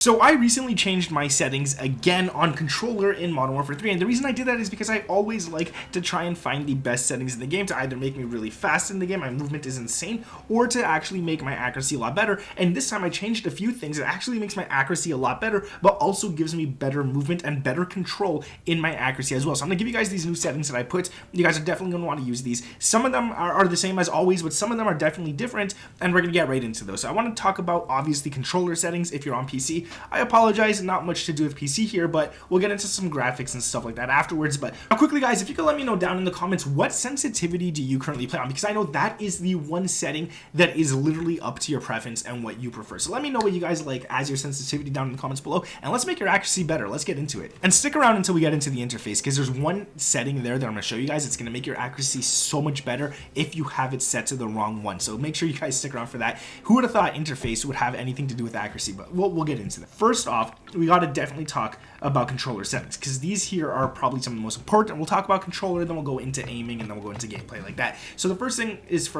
So I recently changed my settings again on controller in Modern Warfare 3, and the reason I did that is because I always like to try and find the best settings in the game to either make me really fast in the game, my movement is insane, or to actually make my accuracy a lot better. And this time I changed a few things that actually makes my accuracy a lot better, but also gives me better movement and better control in my accuracy as well. So I'm gonna give you guys these new settings that I put. You guys are definitely gonna want to use these. Some of them are the same as always, but some of them are definitely different, and we're gonna get right into those. So I want to talk about obviously controller settings if you're on PC. I apologize, not much to do with PC here, but we'll get into some graphics and stuff like that afterwards. But quickly, guys, if you could let me know down in the comments, what sensitivity do you currently play on? Because I know that is the one setting that is literally up to your preference and what you prefer. So let me know what you guys like as your sensitivity down in the comments below, and let's make your accuracy better. Let's get into it. And stick around until we get into the interface, because there's one setting there that I'm going to show you guys. It's going to make your accuracy so much better if you have it set to the wrong one. So make sure you guys stick around for that. Who would have thought interface would have anything to do with accuracy? But we'll get into that. First off, we got to definitely talk about controller settings, because these here are probably some of the most important. We'll talk about controller, then we'll go into aiming, and then we'll go into gameplay like that. So the first thing is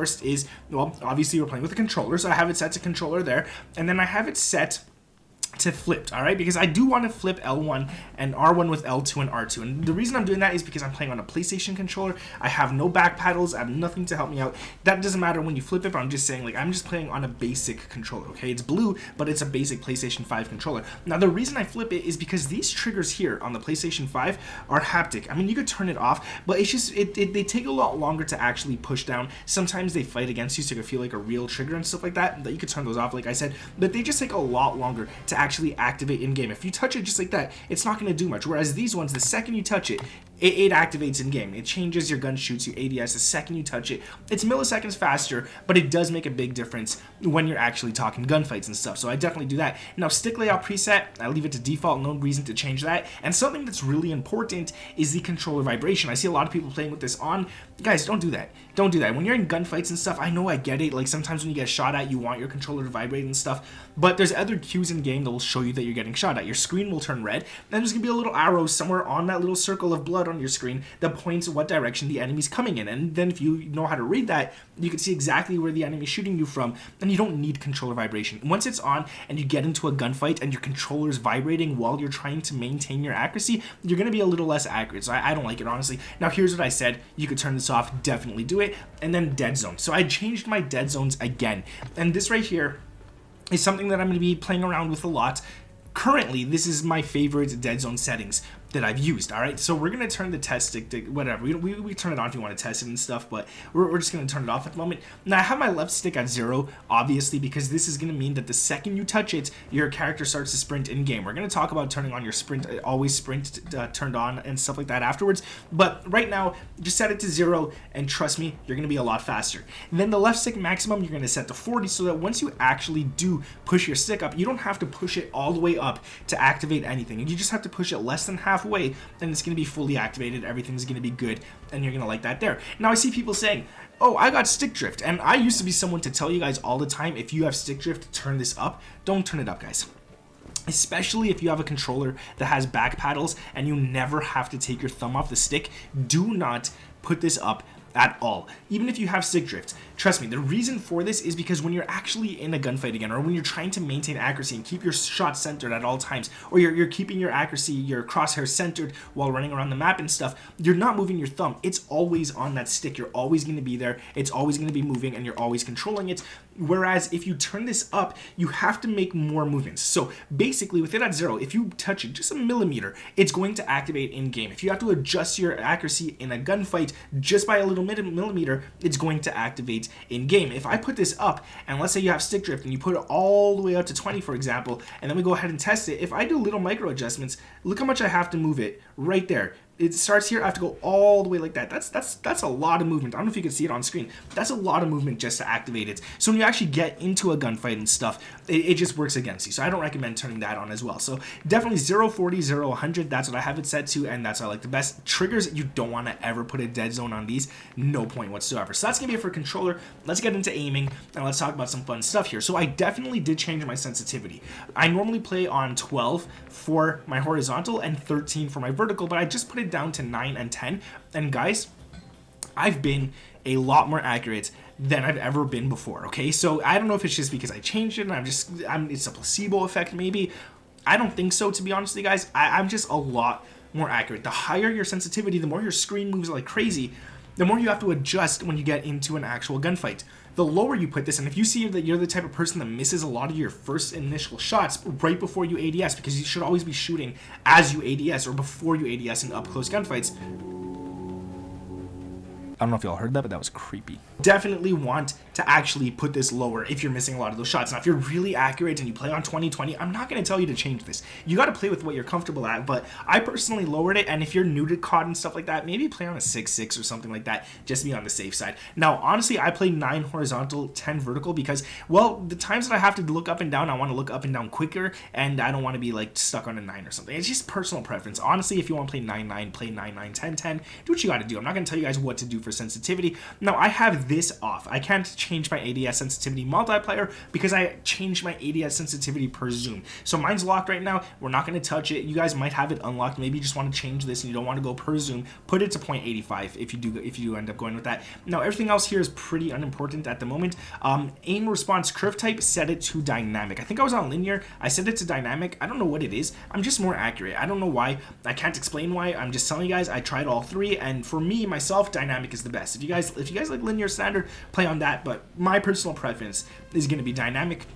well, obviously we're playing with a controller, so I have it set to controller there, and then I have it set to flipped, all right, because I do want to flip L1 and R1 with L2 and R2, and the reason I'm doing that is because I'm playing on a PlayStation controller. I have no back paddles, I have nothing to help me out. That doesn't matter when you flip it, but I'm just saying, like, I'm just playing on a basic controller, okay? It's blue, but it's a basic PlayStation 5 controller. Now, the reason I flip it is because these triggers here on the PlayStation 5 are haptic. I mean, you could turn it off, but it's just, they take a lot longer to actually push down. Sometimes they fight against you, so you can feel like a real trigger and stuff like that you could turn those off, like I said, but they just take a lot longer to actually activate in game. If you touch it just like that, it's not going to do much. Whereas these ones, the second you touch it, it activates in game. It changes your gun, shoots you ADS the second you touch it. It's milliseconds faster, but it does make a big difference when you're actually talking gunfights and stuff. So I definitely do that. Now, stick layout preset, I leave it to default, no reason to change that. And something that's really important is the controller vibration. I see a lot of people playing with this on. Guys, don't do that. Don't do that. When you're in gunfights and stuff, I know, I get it. Like, sometimes when you get shot at, you want your controller to vibrate and stuff, but there's other cues in game that will show you that you're getting shot at. Your screen will turn red, and there's gonna be a little arrow somewhere on that little circle of blood on your screen that points what direction the enemy's coming in. And then if you know how to read that, you can see exactly where the enemy's shooting you from, and you don't need controller vibration. Once it's on and you get into a gunfight and your controller's vibrating while you're trying to maintain your accuracy, you're gonna be a little less accurate. So I don't like it, honestly. Now, here's what I said. You could turn this off, definitely do it. And then dead zone. So I changed my dead zones again. And this right here is something that I'm going to be playing around with a lot. Currently, this is my favorite dead zone settings that I've used, all right? So we're going to turn the test stick to whatever. We turn it on if you want to test it and stuff, but we're just going to turn it off at the moment. Now, I have my left stick at 0, obviously, because this is going to mean that the second you touch it, your character starts to sprint in-game. We're going to talk about turning on your sprint, always sprint turned on and stuff like that afterwards, but right now, just set it to 0, and trust me, you're going to be a lot faster. And then the left stick maximum, you're going to set to 40, so that once you actually do push your stick up, you don't have to push it all the way up to activate anything. You just have to push it less than halfway, and it's going to be fully activated. Everything's going to be good, and you're going to like that there. Now, I see people saying, oh, I got stick drift, and I used to be someone to tell you guys all the time, if you have stick drift, turn this up. Don't turn it up, guys. Especially if you have a controller that has back paddles and you never have to take your thumb off the stick. Do not put this up at all, even if you have stick drift. Trust me, the reason for this is because when you're actually in a gunfight again, or when you're trying to maintain accuracy and keep your shot centered at all times, or you're keeping your accuracy, your crosshair centered while running around the map and stuff, you're not moving your thumb. It's always on that stick. You're always going to be there. It's always going to be moving, and you're always controlling it. Whereas if you turn this up, you have to make more movements. So basically, with it at 0, if you touch it just a millimeter, it's going to activate in game. If you have to adjust your accuracy in a gunfight just by a little millimeter, it's going to activate in game. If I put this up, and let's say you have stick drift and you put it all the way up to 20, for example, and then we go ahead and test it, if I do little micro adjustments, look how much I have to move it right there. It starts here, I have to go all the way like that. That's a lot of movement. I don't know if you can see it on screen. That's a lot of movement just to activate it. So when you actually get into a gunfight and stuff, it just works against you. So I don't recommend turning that on as well. So definitely 0, 40, 0, 100. That's what I have it set to, and that's what I like the best. Triggers, you don't want to ever put a dead zone on these. No point whatsoever. So that's going to be it for controller. Let's get into aiming, and let's talk about some fun stuff here. So I definitely did change my sensitivity. I normally play on 12 for my horizontal and 13 for my vertical, but I just put it down to 9 and 10. And guys, I've been a lot more accurate than I've ever been before, okay? So I don't know if it's just because I changed it and it's a placebo effect maybe. I don't think so, to be honest with you guys. I'm just a lot more accurate. The higher your sensitivity, the more your screen moves like crazy, the more you have to adjust when you get into an actual gunfight. The lower you put this, and if you see that you're the type of person that misses a lot of your first initial shots right before you ADS, because you should always be shooting as you ADS or before you ADS in up close gunfights. I don't know if y'all heard that, but that was creepy. Definitely want to actually put this lower if you're missing a lot of those shots. Now, if you're really accurate and you play on 2020, I'm not going to tell you to change this. You got to play with what you're comfortable at, but I personally lowered it, and if you're new to COD and stuff like that, maybe play on a 6.6 or something like that, just to be on the safe side. Now, honestly, I play 9 horizontal, 10 vertical because, well, the times that I have to look up and down, I want to look up and down quicker, and I don't want to be like stuck on a 9 or something. It's just personal preference. Honestly, if you want to play 9-9, play 9-9, 10-10, do what you got to do. I'm not going to tell you guys what to do for sensitivity. Now, I have this off. I can't change my ADS sensitivity multiplier because I changed my ADS sensitivity per zoom. So mine's locked right now. We're not going to touch it. You guys might have it unlocked. Maybe you just want to change this and you don't want to go per zoom. Put it to 0.85 if you do end up going with that. Now, everything else here is pretty unimportant at the moment. Aim response curve type, set it to dynamic. I think I was on linear. I set it to dynamic. I don't know what it is. I'm just more accurate. I don't know why. I can't explain why. I'm just telling you guys I tried all three, and for me, myself, dynamic is the best. If you guys like linear standard, play on that, but my personal preference is going to be dynamic.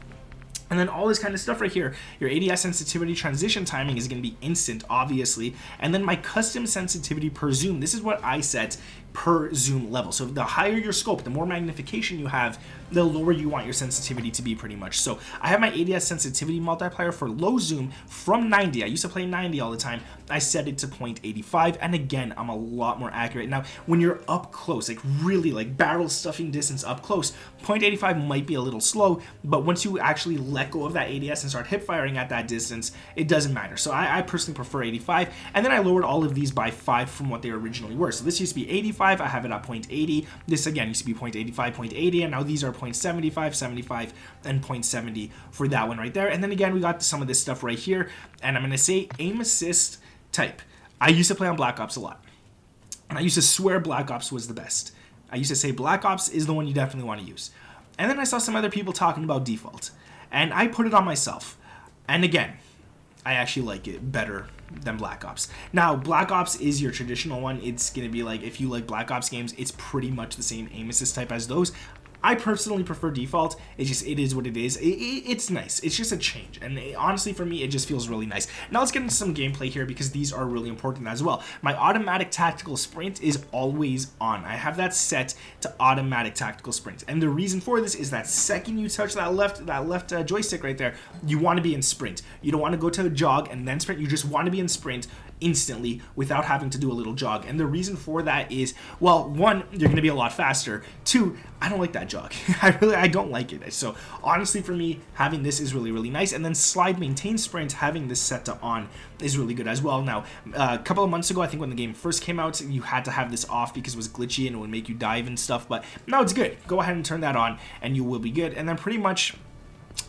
And then all this kind of stuff right here, your ADS sensitivity transition timing is going to be instant, obviously. And then my custom sensitivity per zoom, this is what I set per zoom level. So the higher your scope, the more magnification you have, the lower you want your sensitivity to be pretty much. So I have my ADS sensitivity multiplier for low zoom from 90. I used to play 90 all the time. I set it to 0.85, and again, I'm a lot more accurate. Now, when you're up close, like really like barrel stuffing distance up close, 0.85 might be a little slow, but once you actually let go of that ADS and start hip firing at that distance, it doesn't matter. So I personally prefer 85, and then I lowered all of these by 5 from what they originally were. So this used to be 85, I have it at 0.80. This again used to be 0.85, 0.80, and now these are 0.75, 75, and 0.70 for that one right there. And then again, we got some of this stuff right here, and I'm going to say aim assist type. I used to play on Black Ops a lot, and I used to swear Black Ops was the best. I used to say Black Ops is the one you definitely want to use. And then I saw some other people talking about default, and I put it on myself. And again, I actually like it better than Black Ops. Now, Black Ops is your traditional one. It's going to be like, if you like Black Ops games, it's pretty much the same aim assist type as those. I personally prefer default. It is what it is. It's nice. It's just a change. And honestly, for me, it just feels really nice. Now let's get into some gameplay here because these are really important as well. My automatic tactical sprint is always on. I have that set to automatic tactical sprint. And the reason for this is that second you touch that left joystick right there, you want to be in sprint. You don't want to go to a jog and then sprint. You just want to be in sprint instantly without having to do a little jog. And the reason for that is, well, one, you're going to be a lot faster. Two, I don't like that jog. I don't like it. So honestly, for me, having this is really, really nice. And then slide maintain sprint, having this set to on is really good as well. Now, a couple of months ago, I think when the game first came out, you had to have this off because it was glitchy and it would make you dive and stuff. But now it's good. Go ahead and turn that on and you will be good. And then pretty much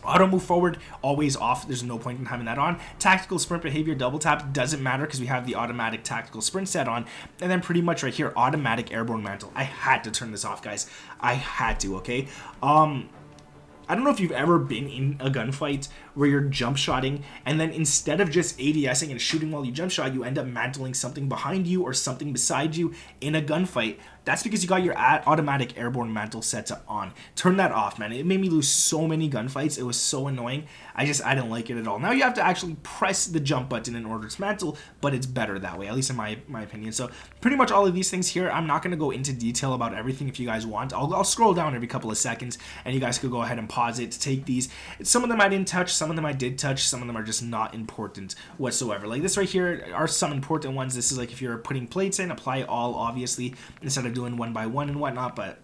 auto move forward, always off. There's no point in having that on. Tactical sprint behavior, double tap, doesn't matter because we have the automatic tactical sprint set on. And then pretty much right here, automatic airborne mantle. I had to turn this off, guys. I had to, okay? I don't know if you've ever been in a gunfight where you're jump shotting and then instead of just ADSing and shooting while you jump shot, you end up mantling something behind you or something beside you in a gunfight. That's because you got your automatic airborne mantle set to on. Turn that off, man. It made me lose so many gunfights. It was so annoying. I didn't like it at all. Now you have to actually press the jump button in order to mantle, but it's better that way, at least in my opinion. So pretty much all of these things here, I'm not going to go into detail about everything if you guys want. I'll scroll down every couple of seconds and you guys could go ahead and pause it to take these. Some of them I didn't touch, some of them I did touch, some of them are just not important whatsoever. Like this right here are some important ones. This is like if you're putting plates in, apply all, obviously, instead of doing one by one and whatnot, but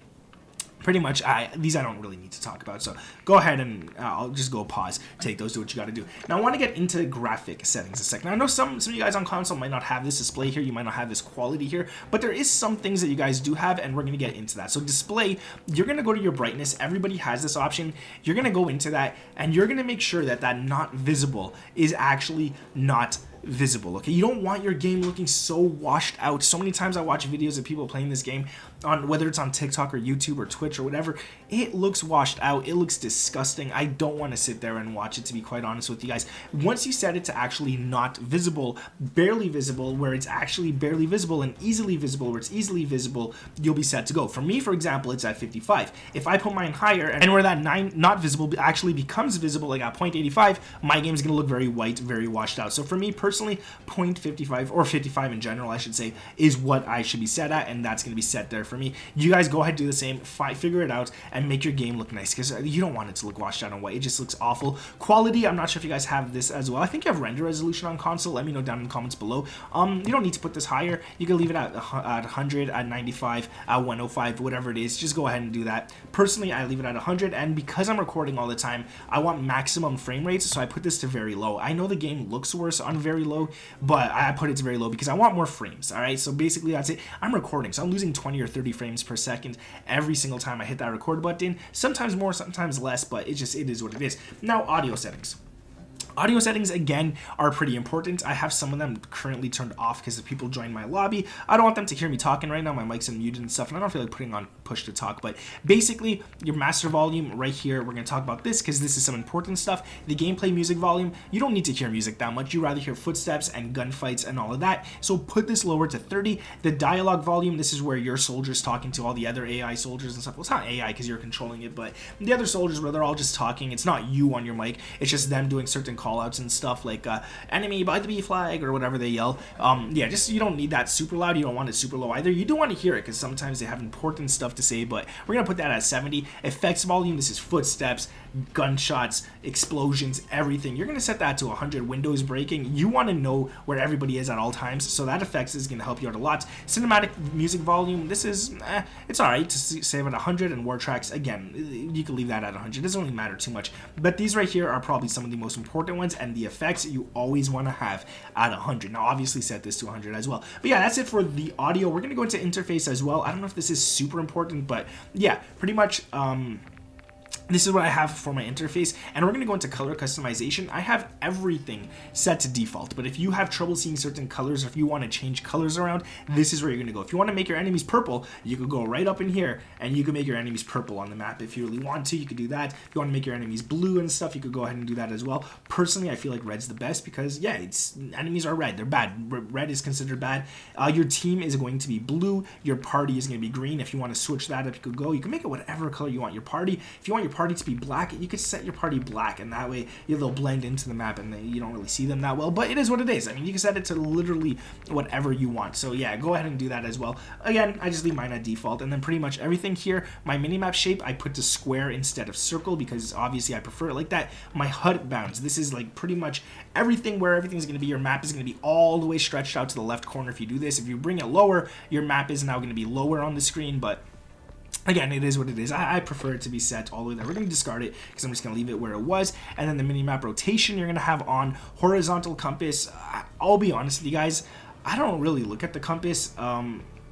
pretty much these I don't really need to talk about, so go ahead and I'll just go pause, take those, do what you got to do. Now I want to get into graphic settings a second. I know some of you guys on console might not have this display here, you might not have this quality here, but there is some things that you guys do have, and we're going to get into that. So display, you're going to go to your brightness. Everybody has this option. You're going to go into that and you're going to make sure that that not visible is actually not visible, okay? You don't want your game looking so washed out. So many times I watch videos of people playing this game, on whether it's on TikTok or YouTube or Twitch or whatever, it looks washed out, it looks disgusting. I don't want to sit there and watch it, to be quite honest with you guys. Once you set it to actually not visible, barely visible, where it's actually barely visible, and easily visible, where it's easily visible, you'll be set to go. For me, for example, it's at 55. If I put mine higher, and where that 9 not visible actually becomes visible, like at 0.85, my game is going to look very white, very washed out. So for me personally, 0.55, or 55 in general, I should say, is what I should be set at, and that's going to be set there for me. You guys go ahead, do the same, figure it out, and make your game look nice, because you don't want it to look washed out and white. It just looks awful. Quality, I'm not sure if you guys have this as well. I think you have render resolution on console. Let me know down in the comments below. You don't need to put this higher. You can leave it at 100, at 95, at 105, whatever it is. Just go ahead and do that. Personally, I leave it at 100, and because I'm recording all the time, I want maximum frame rates, so I put this to very low. I know the game looks worse on very low, but I put it to very low because I want more frames, all right? So basically, that's it. I'm recording, so I'm losing 20 or 30 frames per second every single time I hit that record button. Sometimes more, sometimes less, but it is what it is. Now, audio settings. Audio settings, again, are pretty important. I have some of them currently turned off because if people join my lobby, I don't want them to hear me talking right now. My mic's unmuted and stuff, and I don't feel like putting on push to talk. But basically, your master volume right here, we're going to talk about this because this is some important stuff. The gameplay music volume, you don't need to hear music that much. You rather hear footsteps and gunfights and all of that. So put this lower to 30. The dialogue volume, this is where your soldiers talking to all the other AI soldiers and stuff. Well, it's not AI because you're controlling it, but the other soldiers where they're all just talking. It's not you on your mic. It's just them doing certain callouts and stuff like enemy by the B flag or whatever they yell. Yeah, just you don't need that super loud. You don't want it super low either. You do want to hear it because sometimes they have important stuff to say, but we're going to put that at 70. Effects volume, this is footsteps, gunshots, explosions, everything. You're going to set that to 100. Windows breaking. You want to know where everybody is at all times, so that effects is going to help you out a lot. Cinematic music volume, this is, it's alright to save at 100, and war tracks, again, you can leave that at 100. It doesn't really matter too much, but these right here are probably some of the most important ones, and the effects you always want to have at 100. Now, obviously set this to 100 as well. But yeah, that's it for the audio. We're going to go into interface as well. I don't know if this is super important, but yeah, pretty much, this is what I have for my interface, and we're going to go into color customization. I have everything set to default, but if you have trouble seeing certain colors, or if you want to change colors around, this is where you're going to go. If you want to make your enemies purple, you could go right up in here, and you can make your enemies purple on the map. If you really want to, you could do that. If you want to make your enemies blue and stuff, you could go ahead and do that as well. Personally, I feel like red's the best because, yeah, enemies are red. They're bad. Red is considered bad. Your team is going to be blue. Your party is going to be green. If you want to switch that up, you could go. You can make it whatever color you want your party. If you want your party to be black, you could set your party black, and that way they'll blend into the map and you don't really see them that well, but it is what it is. I mean, you can set it to literally whatever you want, so yeah, go ahead and do that as well. Again, I just leave mine at default, and then pretty much everything here, my minimap shape, I put to square instead of circle because obviously I prefer it like that. My HUD bounds, this is like pretty much everything where everything's going to be. Your map is going to be all the way stretched out to the left corner if you do this. If you bring it lower, your map is now going to be lower on the screen, but again, it is what it is. I prefer it to be set all the way there. We're going to discard it because I'm just going to leave it where it was. And then the minimap rotation you're going to have on horizontal compass. I'll be honest with you guys, I don't really look at the compass.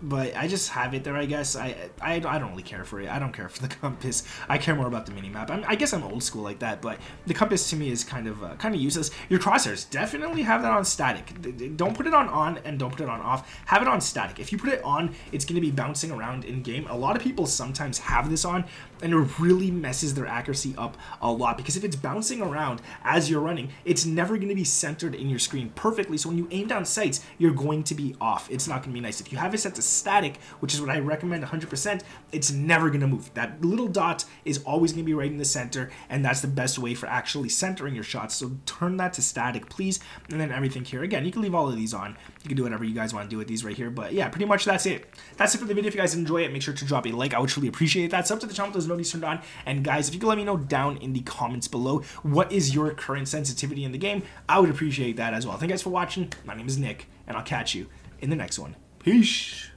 But I just have it there, I guess. I don't really care for it. I don't care for the compass. I care more about the minimap. I guess I'm old school like that, but the compass to me is kind of useless. Your crosshairs, definitely have that on static. Don't put it on and don't put it on off. Have it on static. If you put it on, it's going to be bouncing around in game. A lot of people sometimes have this on, and it really messes their accuracy up a lot because if it's bouncing around as you're running, it's never going to be centered in your screen perfectly. So when you aim down sights, you're going to be off. It's not going to be nice. If you have it set to static, which is what I recommend 100%, it's never going to move. That little dot is always going to be right in the center, and that's the best way for actually centering your shots. So turn that to static, please. And then everything here, again, you can leave all of these on. You can do whatever you guys want to do with these right here. But yeah, pretty much that's it. That's it for the video. If you guys enjoy it, make sure to drop a like. I would truly appreciate that. Sub to the channel, those notifications turned on. And guys, if you could let me know down in the comments below, what is your current sensitivity in the game? I would appreciate that as well. Thank you guys for watching. My name is Nick, and I'll catch you in the next one. Peace.